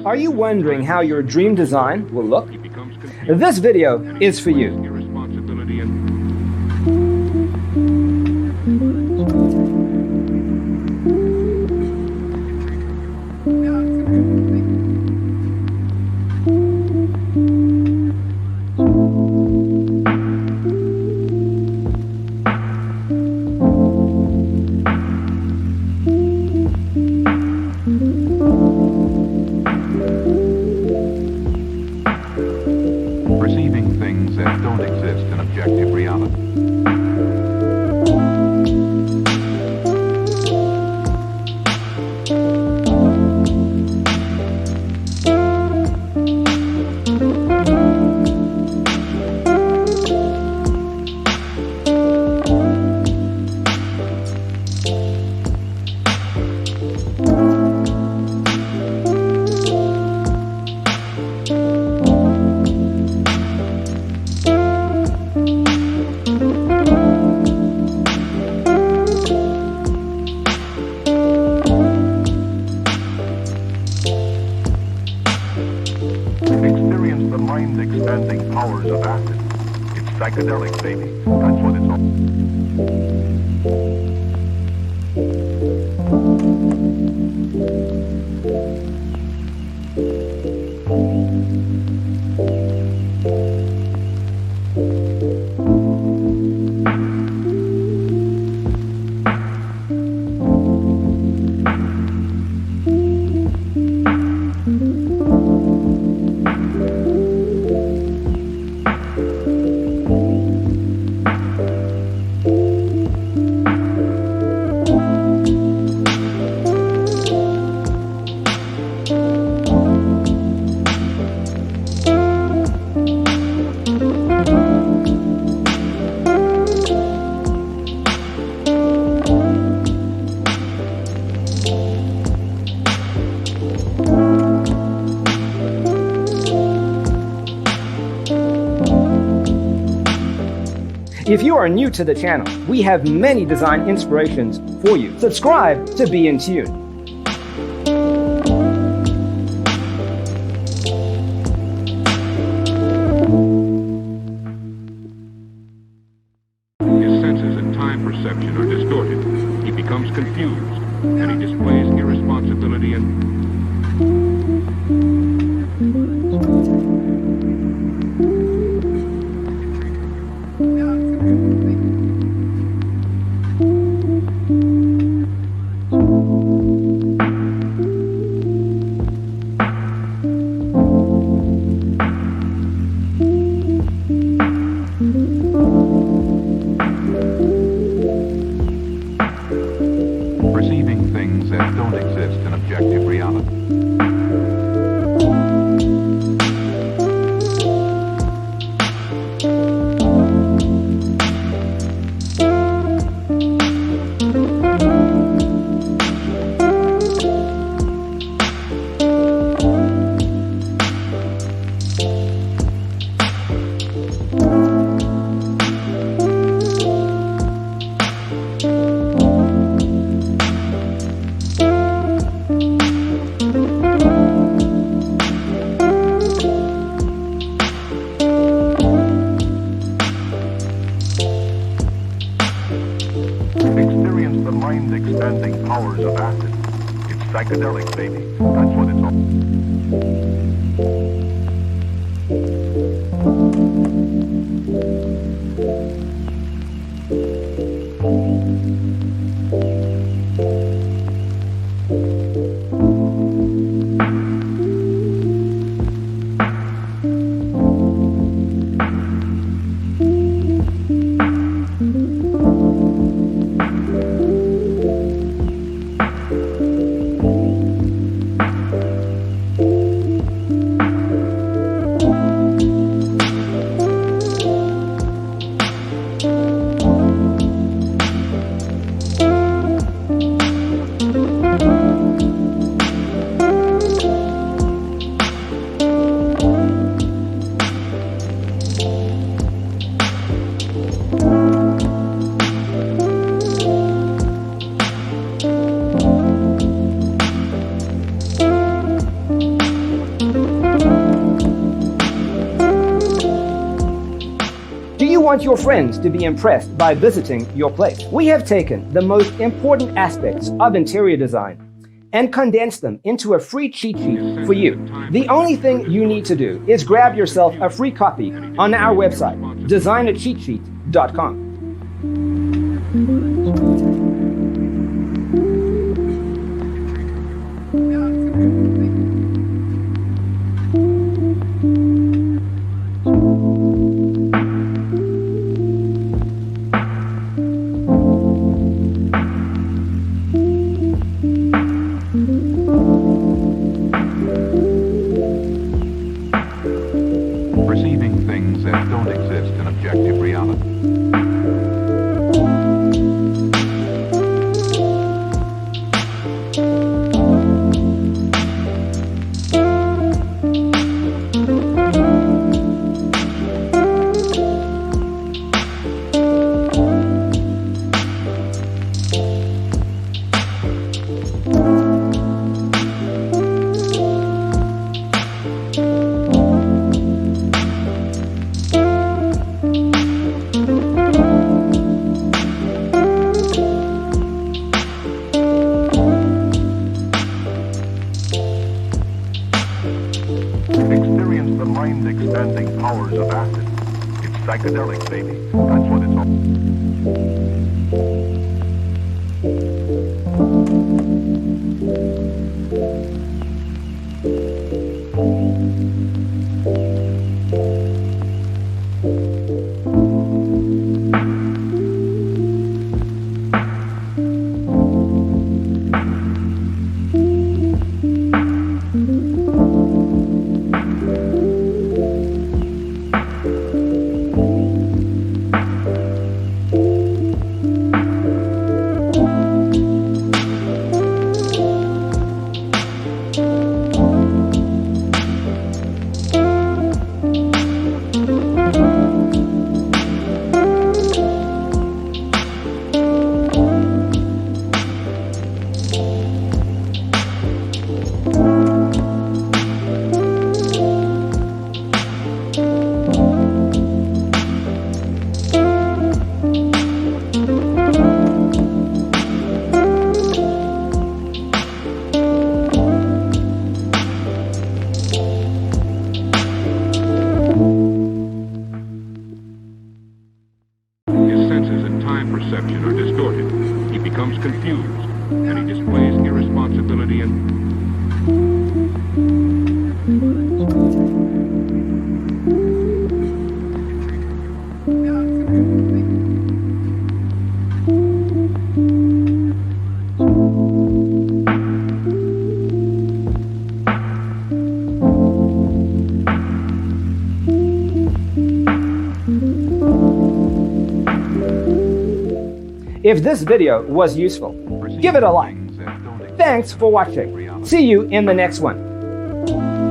Are you wondering how your dream design will look? This video is for you. Perceiving things that don't exist in objective reality. Experience the mind-expanding powers of acid. It's psychedelic, baby. That's what it's all. If you are new to the channel, we have many design inspirations for you. Subscribe to be in tune. His senses and time perception are distorted. He becomes confused, and he displays irresponsibility and... Perceiving things that don't exist in objective reality. Experience the mind-expanding powers of acid. It's psychedelic, baby. That's what it's all. want your friends to be impressed by visiting your place. We have taken the most important aspects of interior design and condensed them into a free cheat sheet for you. The only thing you need to do is grab yourself a free copy on our website, designercheatsheet.com. Perceiving things that don't exist in objective reality. Experience the mind-expanding powers of acid. It's psychedelic, baby. That's what it's perception are distorted. He becomes confused, and he displays irresponsibility and... If this video was useful, give it a like. Thanks for watching. See you in the next one.